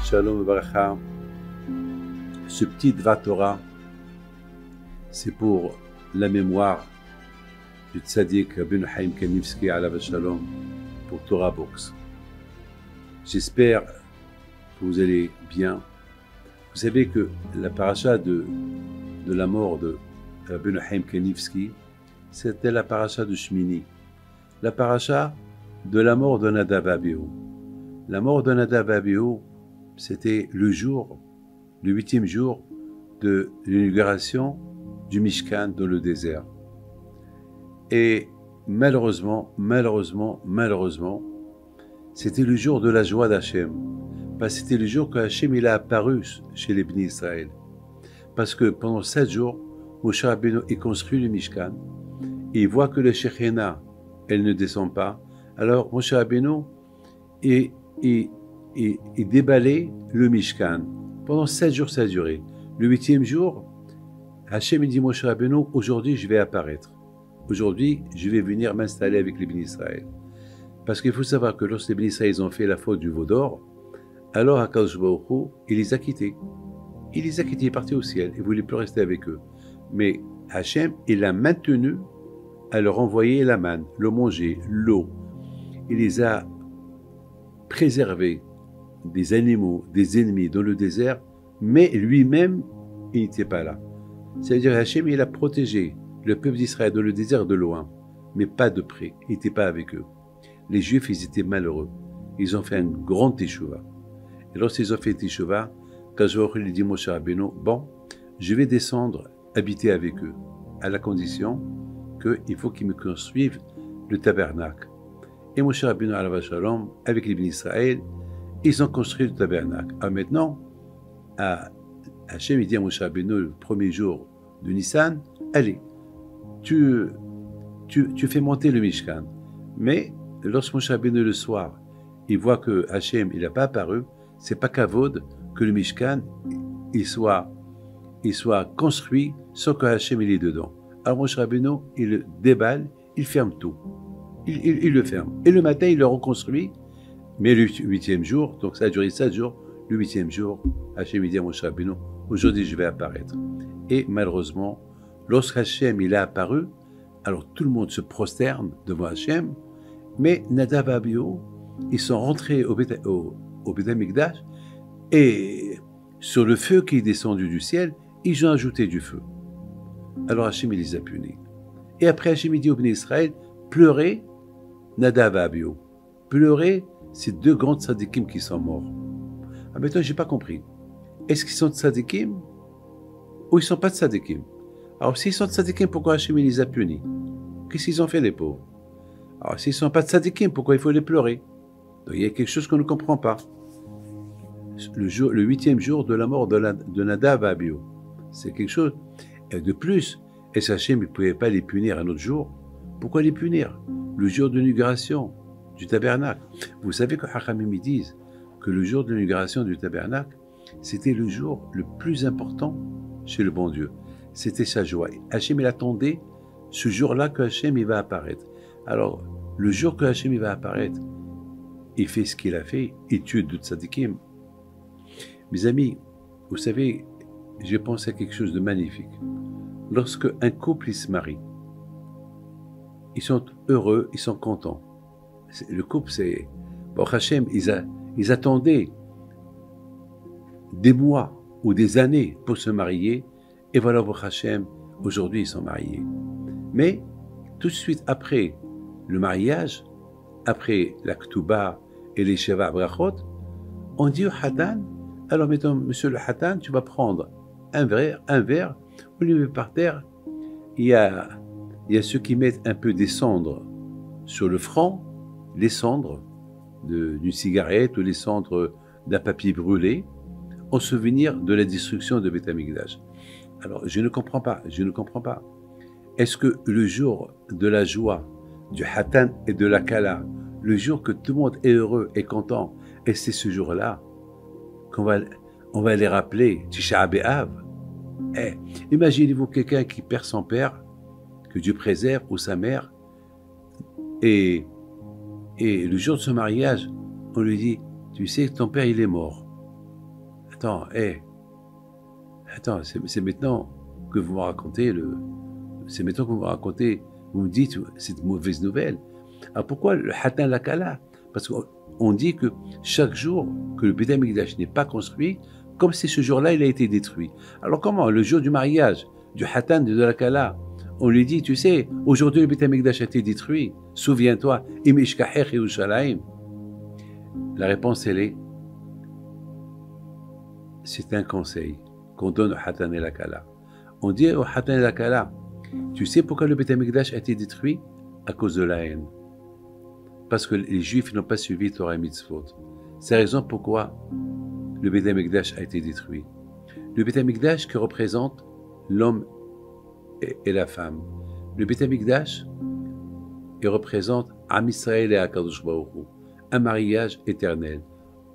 Shalom Bracha. Ce petit Dvar Torah, c'est pour la mémoire du tzaddik Rabbeinu Chaim Kanievski alav Shalom pour Torah Box. J'espère que vous allez bien. Vous savez que la paracha de la mort de Rabbeinu Chaim Kanievski, c'était la paracha de Shmini, la paracha de la mort de Nadav Abihu. La mort de Nadav Abihu, c'était le 8e jour de l'inauguration du Mishkan dans le désert. Et malheureusement, c'était le jour de la joie d'Hachem. Parce que c'était le jour que Hachem il a apparu chez les Bnei Israël. Parce que pendant 7 jours, Moshe Rabbeinu il construit le Mishkan. Et il voit que le Shekhinah, elle ne descend pas. Alors Moshe Rabbeinu il déballait le Mishkan. Pendant 7 jours, ça a duré. Le 8e jour, Hachem dit Moshe Rabbeinu, aujourd'hui je vais apparaître. Aujourd'hui, je vais venir m'installer avec les Bnei Israël. Parce qu'il faut savoir que lorsque les Bnei Israël ont fait la faute du veau d'or, alors HaKadosh Baruch Hu, il les a quittés. Il les a quittés, il est parti au ciel. Il ne voulait plus rester avec eux. Mais Hachem, il a maintenu à leur envoyer la manne, le manger, l'eau. Il les a préservés des animaux, des ennemis dans le désert, mais lui-même, il n'était pas là. C'est-à-dire Hachem, il a protégé le peuple d'Israël dans le désert de loin, mais pas de près. Il n'était pas avec eux. Les Juifs, ils étaient malheureux. Ils ont fait un grand teshuva. Et lorsqu'ils ont fait teshuva, Kazoor il dit Moshe Rabbeinu, bon, je vais descendre habiter avec eux, à la condition qu'il faut qu'ils me construisent le tabernacle. Et Moshe Rabbeinu alav Shalom, avec les Bnei Israël, ils ont construit le tabernacle. Alors maintenant, Hachem il dit à Moshe Rabbeinu le premier jour de Nissan, allez, tu fais monter le Mishkan. Mais lorsque Moshe Rabbeinu le soir, il voit que Hachem il n'a pas apparu, c'est pas kavod que le Mishkan il soit construit sans que Hachem il est dedans. Alors Moshe Rabbeinu il le déballe, il ferme tout. Il le ferme. Et le matin, il le reconstruit. Mais le 8e jour, donc ça a duré 7 jours, le 8e jour, Hachem il dit à Moshe Rabbeinu, aujourd'hui je vais apparaître. Et malheureusement, lorsque Hachem il a apparu, alors tout le monde se prosterne devant Hachem, mais Nadav Abihu, ils sont rentrés au Beth Amikdash, et sur le feu qui est descendu du ciel, ils ont ajouté du feu. Alors Hachem il les a punis. Et après Hachem il dit au Bnei Israël, pleurez Nadav Abihu. Pleurez ces 2 grands tzadikim qui sont morts. Ah, maintenant, je n'ai pas compris. Est-ce qu'ils sont tzadikim ou ils ne sont pas tzadikim? Alors, s'ils sont tzadikim, pourquoi Hachem les a punis? Qu'est-ce qu'ils ont fait, les pauvres? Alors, s'ils ne sont pas tzadikim, pourquoi il faut les pleurer? Donc, il y a quelque chose qu'on ne comprend pas. Le 8e jour de la mort de Nadav Abihu, c'est quelque chose. Et de plus, est-ce qu'Hachem ne pouvait pas les punir un autre jour? Pourquoi les punir? Le jour de l'inauguration du tabernacle. Vous savez que Hachamim disent que le jour de l'inauguration du tabernacle, c'était le jour le plus important chez le bon Dieu. C'était sa joie. Hachem, il attendait ce jour-là que Hachem, il va apparaître. Alors, le jour que Hachem, il va apparaître, il fait ce qu'il a fait, il tue deux tzadikim. Mes amis, vous savez, j'ai pensé à quelque chose de magnifique. Lorsque un couple, il se marie, ils sont heureux, ils sont contents. Le couple, c'est... Bon, Hachem, ils attendaient des mois ou des années pour se marier, et voilà, Hachem, aujourd'hui, ils sont mariés. Mais, tout de suite après le mariage, après la Ketouba et les Sheva Brachot, on dit au Hatan, alors mettons, monsieur le Hatan, tu vas prendre un verre, vous le mettez par terre, il y a ceux qui mettent un peu des cendres sur le front, les cendres d'une cigarette ou les cendres d'un papier brûlé, en souvenir de la destruction de Beth Amikdash. Alors, je ne comprends pas. Est-ce que le jour de la joie, du Hatan et de la Kala, le jour que tout le monde est heureux et content, et c'est ce jour-là qu'on va les rappeler, Tisha B'Av? Imaginez-vous quelqu'un qui perd son père, que Dieu préserve, ou sa mère, et le jour de son mariage, on lui dit, tu sais que ton père il est mort. Attends, attends, c'est maintenant que vous me racontez c'est maintenant que vous me racontez, vous me dites cette mauvaise nouvelle. Alors pourquoi le Hatan la Kala? Parce qu'on dit que chaque jour que le Beit HaMikdash n'est pas construit, comme si ce jour-là il a été détruit. Alors comment, le jour du mariage, du Hatan de la Kala, on lui dit, tu sais, aujourd'hui le Beit HaMikdash a été détruit, souviens-toi, Im Ishkachech Yerushalayim. La réponse elle est, c'est un conseil qu'on donne au Hatan et la Kala. On dit au Hatan et la Kala, tu sais pourquoi le Beit HaMikdash a été détruit? À cause de la haine. Parce que les Juifs n'ont pas suivi Torah et Mitzvot. C'est la raison pourquoi le Beit HaMikdash a été détruit. Le Beit HaMikdash qui représente l'homme et la femme. Le Beit HaMikdash il représente Am Israël et HaKadosh Baruch Hu, un mariage éternel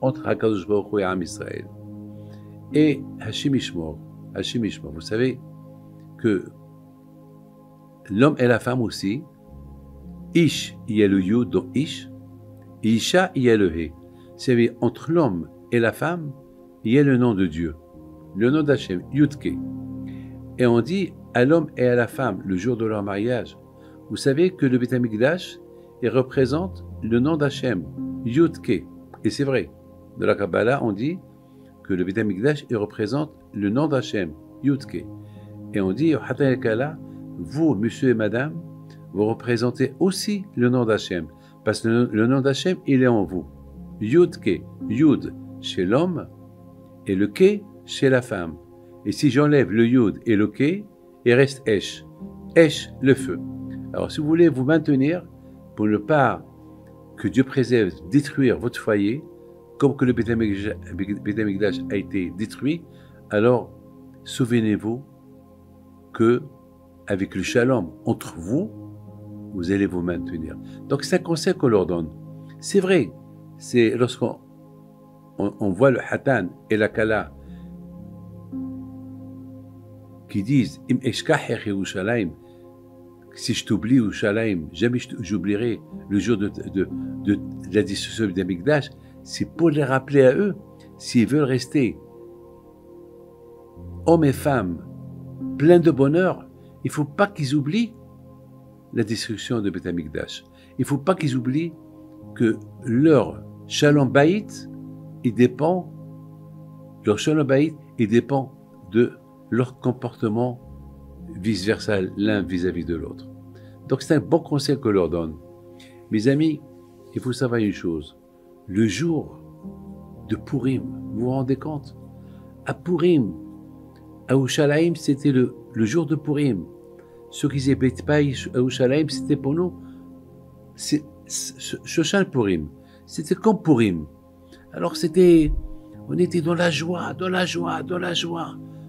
entre HaKadosh Baruch Hu et Am Israël. Et Hashim Ishmor, vous savez que l'homme et la femme aussi, Ish, il y a le Yud dans Ish, et Isha, il y a le He. C'est-à-dire, entre l'homme et la femme, il y a le nom de Dieu, le nom d'Hachem, Yudke. Et on dit à l'homme et à la femme, le jour de leur mariage, vous savez que le Beit HaMikdash, il représente le nom d'Hachem, Yudke. Et c'est vrai, de la Kabbalah, on dit que le Beit HaMikdash, il représente le nom d'Hachem, Yudke. Et on dit, Hatan el Kala, vous, monsieur et madame, vous représentez aussi le nom d'Hachem, parce que le nom d'Hachem, il est en vous. Yud-Ke, Yud chez l'homme et le Ke chez la femme. Et si j'enlève le Yud et le Ke, il reste Esh. Esh, le feu. Alors si vous voulez vous maintenir, pour ne pas que Dieu préserve, détruire votre foyer, comme que le Beit HaMikdash a été détruit, alors souvenez-vous que avec le shalom entre vous, vous allez vous maintenir. Donc c'est un conseil qu'on leur donne. C'est vrai, c'est lorsqu'on voit le Hatan et la Kala qui disent Im Eshkachech Yerushalayim, si je t'oublie Yerushalayim, jamais j'oublierai le jour de la destruction du Mikdash, c'est pour les rappeler à eux, s'ils veulent rester hommes et femmes pleins de bonheur, il ne faut pas qu'ils oublient la destruction de Beit HaMikdash. Il ne faut pas qu'ils oublient que leur Shalom Bayit, il dépend de leur comportement vice-versa, l'un vis-à-vis de l'autre. Donc c'est un bon conseil que leur donne. Mes amis, il faut savoir une chose. Le jour de Purim, vous vous rendez compte? À Purim, à Yerushalayim, c'était le jour de Purim. Ceux qui n'habitent pas à Yerushalayim, c'était pour nous Shoshan Purim. C'était comme Purim. Alors on était dans la joie.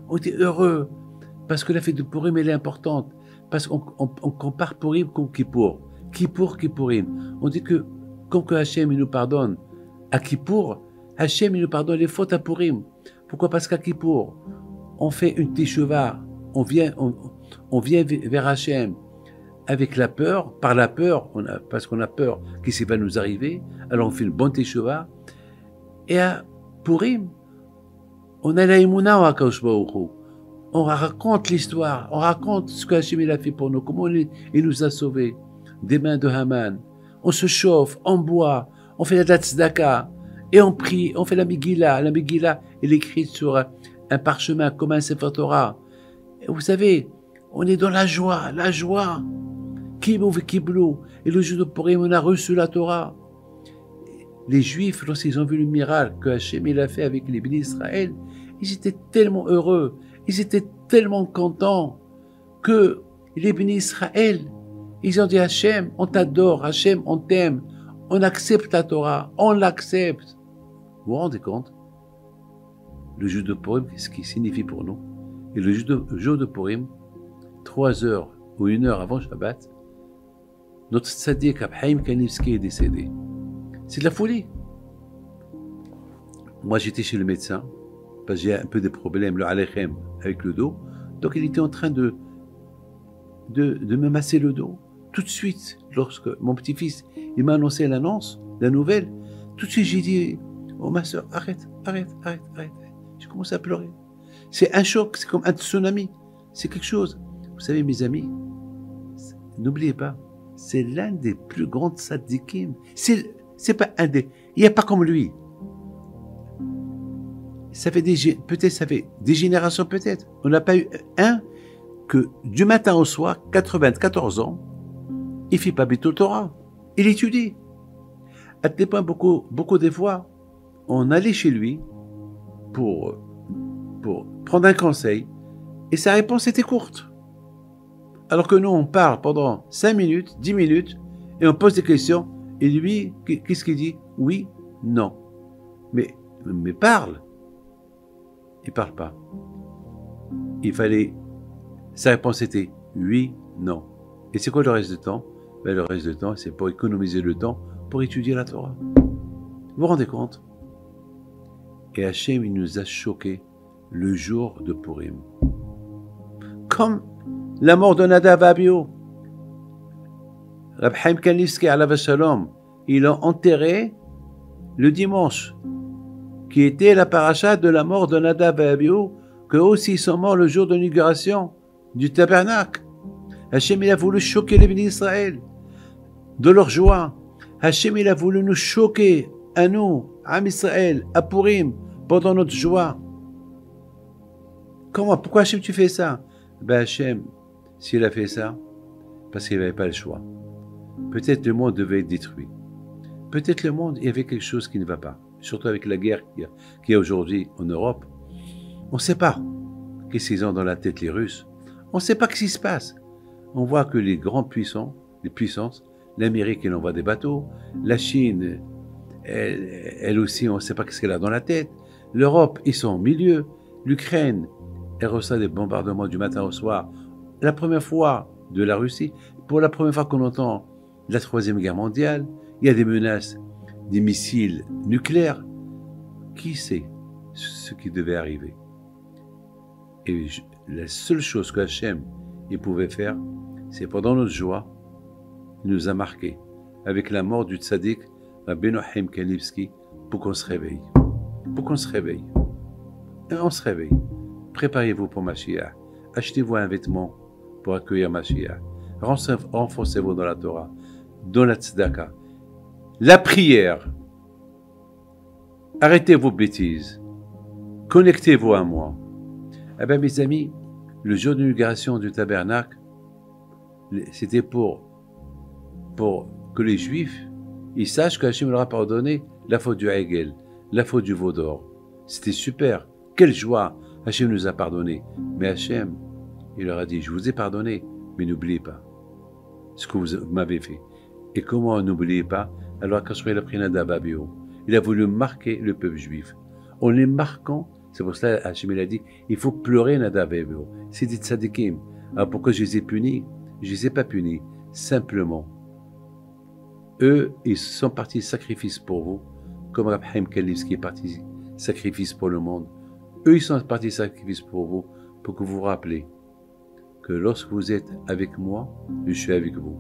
On était heureux. Parce que la fête de Purim, elle est importante. Parce qu'on compare Purim comme Kippour. Kippourim. On dit que, comme que Hachem, il nous pardonne à Kippour, Hachem, il nous pardonne les fautes à Purim. Pourquoi? Parce qu'à Kippour, on fait une teshuvah. On vient vers Hachem avec la peur, par la peur, parce qu'on a peur qu'est-ce qui va nous arriver, alors on fait une bonne teshuvah. Et à Purim, on a la Emouna au HaKadosh Baruch Hu. On raconte l'histoire, on raconte ce que Hachem a fait pour nous, comment il nous a sauvés des mains de Haman. On se chauffe, on boit, on fait la tzedaka, et on prie, on fait la Megillah. La Megillah, elle est écrite sur un parchemin comme un Sefer Torah. Et vous savez, on est dans la joie. Kibou vekiblou. Et le jour de Purim, on a reçu la Torah. Les Juifs, lorsqu'ils ont vu le miracle que Hachem a fait avec les bénis d'Israël, ils étaient tellement heureux, ils étaient tellement contents que les bénis d'Israël, ils ont dit Hachem, on t'adore, Hachem, on t'aime, on accepte ta Torah, on l'accepte. Vous vous rendez compte? Le jour de Purim, ce qui signifie pour nous. Et le jour de Purim, 3 heures ou 1 heure avant Shabbat, notre tzaddik Chaim Kanivski est décédé. C'est de la folie. Moi, j'étais chez le médecin, parce que j'ai un peu de problèmes, le alechem, avec le dos. Donc, il était en train de me masser le dos. Tout de suite, lorsque mon petit-fils, il m'a annoncé l'annonce, la nouvelle, tout de suite, j'ai dit, oh ma soeur, arrête. J'ai commencé à pleurer. C'est un choc, c'est comme un tsunami. C'est quelque chose. Vous savez, mes amis, n'oubliez pas, c'est l'un des plus grands tzadikim. C'est pas un des... Il n'y a pas comme lui. Peut-être ça fait des générations, peut-être. On n'a pas eu un que du matin au soir, 94 ans, il ne fait pas Bitul Torah. Il étudie. À tel point, beaucoup des fois, on allait chez lui pour prendre un conseil et sa réponse était courte. Alors que nous, on parle pendant 5 minutes, 10 minutes et on pose des questions et lui, qu'est-ce qu'il dit? Oui, non. Mais parle. Il ne parle pas. Sa réponse était oui, non. Et c'est quoi le reste du temps? Le reste du temps, c'est pour économiser le temps pour étudier la Torah. Vous vous rendez compte? Et Hachem, il nous a choqués le jour de Purim. Comme la mort de Nadav et Abihu. Rab Chaim Kanievski, alav shalom, il l'a enterré le dimanche, qui était la paracha de la mort de Nadav et Abihu, qu'eux aussi sont morts le jour de l'inauguration du tabernacle. Hachem, il a voulu choquer les bénis d'Israël de leur joie. Hachem, il a voulu nous choquer à nous, à Israël, à Purim, pendant notre joie. Comment? Pourquoi Hachem, tu fais ça? Ben Hachem, s'il a fait ça, parce qu'il n'avait pas le choix. Peut-être le monde devait être détruit. Peut-être le monde, il y avait quelque chose qui ne va pas. Surtout avec la guerre qu'il y a aujourd'hui en Europe. On ne sait pas qu'est-ce qu'ils ont dans la tête, les Russes. On ne sait pas ce qui se passe. On voit que les grands puissances, l'Amérique, elle envoie des bateaux, la Chine, elle aussi, on ne sait pas ce qu'elle a dans la tête. L'Europe, ils sont au milieu. L'Ukraine, elle reçoit des bombardements du matin au soir. La première fois de la Russie, pour la première fois qu'on entend la Troisième Guerre mondiale, il y a des menaces, des missiles nucléaires. Qui sait ce qui devait arriver? Et la seule chose que Hachem il pouvait faire, c'est pendant notre joie, il nous a marqué avec la mort du tzaddik Rabbeinu Chaim Kanievski pour qu'on se réveille. Pour qu'on se réveille. Et on se réveille. Préparez-vous pour Mashiach. Achetez-vous un vêtement pour accueillir Mashiach. Renforcez-vous dans la Torah, dans la tzedaka. La prière. Arrêtez vos bêtises. Connectez-vous à moi. Eh bien, mes amis, le jour de l'inauguration du tabernacle, c'était pour que les Juifs, ils sachent qu'Hachem leur a pardonné la faute du Hegel, la faute du veau d'or. C'était super. Quelle joie! Hachem nous a pardonné. Mais Hachem, il leur a dit, je vous ai pardonné, mais n'oubliez pas ce que vous m'avez fait. Et comment n'oubliez pas? Alors qu'Hachem a pris Nadav et Abihu. Il a voulu marquer le peuple juif. En les marquant, c'est pour cela Hachem il a dit, il faut pleurer Nadav et Abihu. C'est des tzadikim. Alors pourquoi je les ai punis? Je ne les ai pas punis. Simplement, eux, ils sont partis sacrifice pour vous, comme Rab Chaim Kanievski est parti sacrifice pour le monde. Eux, ils sont partis sacrifice pour vous, pour que vous vous rappelez que lorsque vous êtes avec moi, je suis avec vous.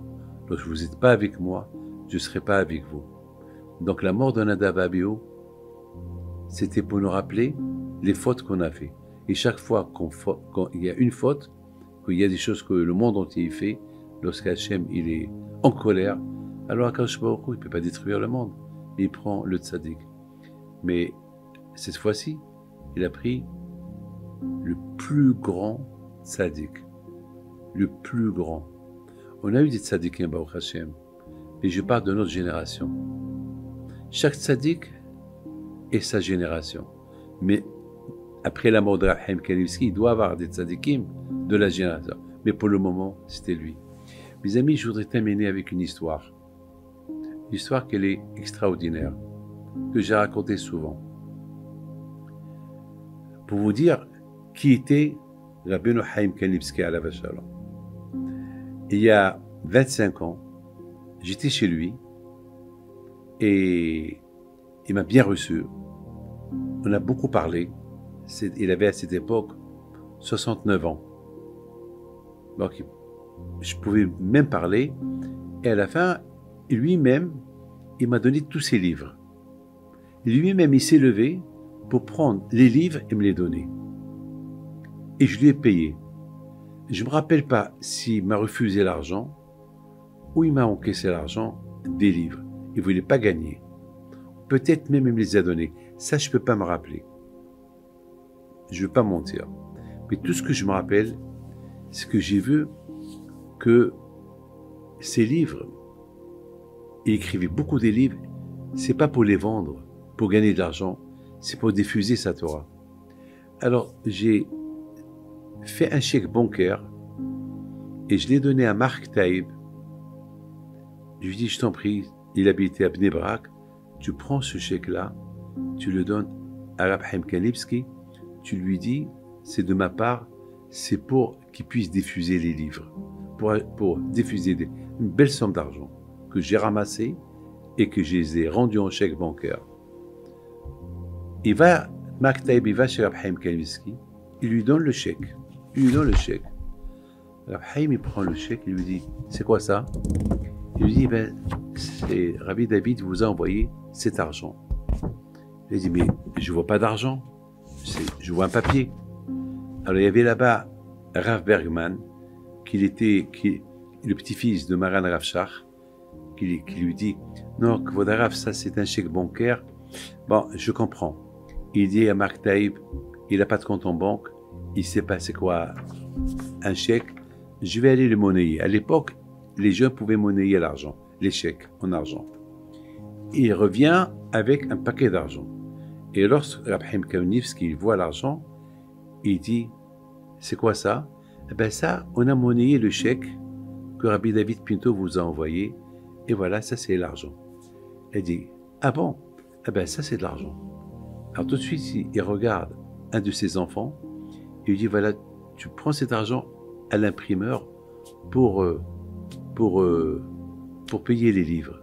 Lorsque vous n'êtes pas avec moi, je ne serai pas avec vous. Donc la mort de Nadav et Abihu, c'était pour nous rappeler les fautes qu'on a fait. Et chaque fois qu'il y a une faute, qu'il y a des choses que le monde entier fait, lorsque Hachem il est en colère, alors Akadosh Baruch Hu, il ne peut pas détruire le monde. Il prend le tzaddik. Mais cette fois-ci, il a pris le plus grand tzaddik. Le plus grand. On a eu des tzaddikim, Baruch Hashem. Et je parle de notre génération. Chaque tzaddik est sa génération. Mais après la mort de Rab Chaim Kanievski, il doit avoir des tzaddikim de la génération. Mais pour le moment, c'était lui. Mes amis, je voudrais terminer avec une histoire. Une histoire qu'elle est extraordinaire, que j'ai racontée souvent. Pour vous dire qui était Rabbeinu Chaim Kanievski alav shalom. Il y a 25 ans, j'étais chez lui et il m'a bien reçu. On a beaucoup parlé. Il avait à cette époque 69 ans. Donc, je pouvais même parler. Et à la fin, lui-même, il m'a donné tous ses livres. Lui-même, il s'est levé pour prendre les livres et me les donner. Et je lui ai payé. Je ne me rappelle pas s'il m'a refusé l'argent ou il m'a encaissé l'argent des livres. Il ne voulait pas gagner. Peut-être même il me les a donnés. Ça, je ne peux pas me rappeler. Je ne veux pas mentir. Mais tout ce que je me rappelle, c'est que j'ai vu que ces livres, il écrivait beaucoup de livres, c'est pas pour les vendre, pour gagner de l'argent, c'est pour diffuser sa Torah. Alors, j'ai fait un chèque bancaire et je l'ai donné à Marc Taïb. Je lui ai dit, je t'en prie, il habitait à Bnei Brak, tu prends ce chèque-là, tu le donnes à Rab Chaim Kanivsky, tu lui dis, c'est de ma part, c'est pour qu'il puisse diffuser les livres, pour diffuser une belle somme d'argent que j'ai ramassée et que je les ai rendus en chèque bancaire. Marc Taïb, il va chez Rab Chaim Kanivsky, il lui donne le chèque. Il lui donne le chèque. Rab Chaim, il prend le chèque, il lui dit, c'est quoi ça? Il lui dit, c'est Rabbi David vous a envoyé cet argent. Il dit, mais je ne vois pas d'argent, je vois un papier. Alors il y avait là-bas Rav Bergman, le petit-fils de Maran Rav Shach, qui lui dit, non, Kvod Rav, ça c'est un chèque bancaire. Bon, je comprends. Il dit à Marc Taïb, il n'a pas de compte en banque, il ne sait pas c'est quoi un chèque, je vais aller le monnayer. À l'époque, les gens pouvaient monnayer l'argent, les chèques en argent. Il revient avec un paquet d'argent. Et lorsque Rab Chaim Kanivsky voit l'argent, il dit, c'est quoi ça? Eh bien ça, on a monnayé le chèque que Rabbi David Pinto vous a envoyé, et voilà, ça c'est l'argent. Il dit, ah bon? Eh bien ça c'est de l'argent. Alors tout de suite, il regarde un de ses enfants, et il dit, voilà, tu prends cet argent à l'imprimeur pour payer les livres.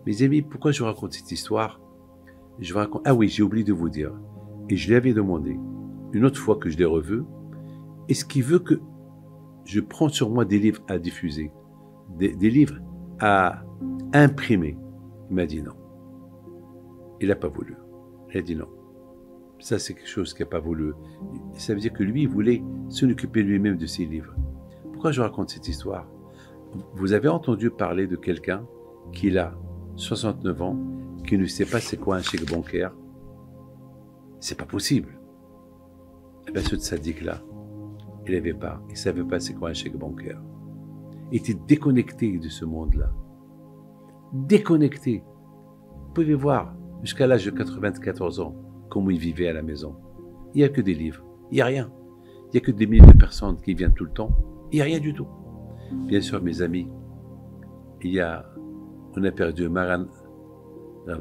Mes amis, pourquoi je vous raconte cette histoire? Ah oui, j'ai oublié de vous dire. Et je lui avais demandé, une autre fois que je l'ai revu, est-ce qu'il veut que je prenne sur moi des livres à diffuser, des livres à imprimer? Il m'a dit non. Il n'a pas voulu. Il a dit non. Ça, c'est quelque chose qu'il n'a pas voulu. Ça veut dire que lui, il voulait s'en occuper lui-même de ses livres. Pourquoi je raconte cette histoire? Vous avez entendu parler de quelqu'un qui a 69 ans, qui ne sait pas c'est quoi un chèque bancaire? C'est pas possible. Eh bien, ce tzaddik-là, il ne savait pas c'est quoi un chèque bancaire. Il était déconnecté de ce monde-là. Déconnecté. Vous pouvez voir, jusqu'à l'âge de 94 ans, comment il vivait à la maison. Il n'y a que des livres. Il n'y a rien. Il n'y a que des milliers de personnes qui viennent tout le temps. Il n'y a rien du tout. Bien sûr, mes amis, on a perdu Maran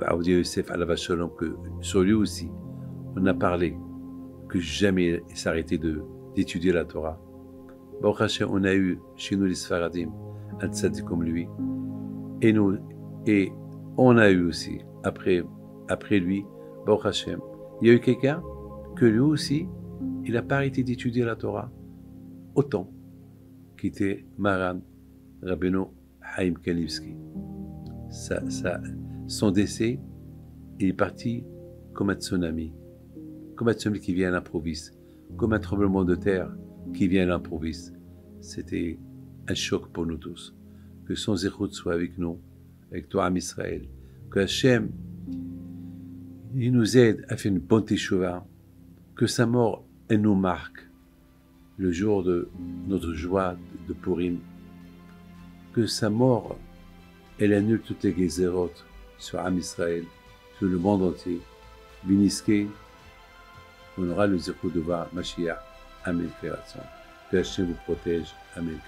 Aoudia Youssef Alav Shalom, que sur lui aussi, on a parlé que jamais il s'arrêtait d'étudier la Torah. Baruch Hashem, on a eu chez nous les Sfaradim un tzaddik comme lui, et on a eu aussi, après lui, Baruch Hashem, il y a eu quelqu'un que lui aussi, il n'a pas arrêté d'étudier la Torah autant, qui était Maran Rabbeinu Chaim Kanivsky. Son décès, il est parti comme un tsunami qui vient à l'improviste, comme un tremblement de terre qui vient à l'improviste. C'était un choc pour nous tous. Que son zéchout soit avec nous, avec toi, Am Israël. Que Hachem, il nous aide à faire une bonne teshuva. Que sa mort, elle nous marque le jour de notre joie de Purim. Que sa mort, elle annule toutes les gézérotes sur Am Israël, sur le monde entier. Biniske, on aura le zéro de Mashiach. Amen. Que Hachem vous protège. Amen.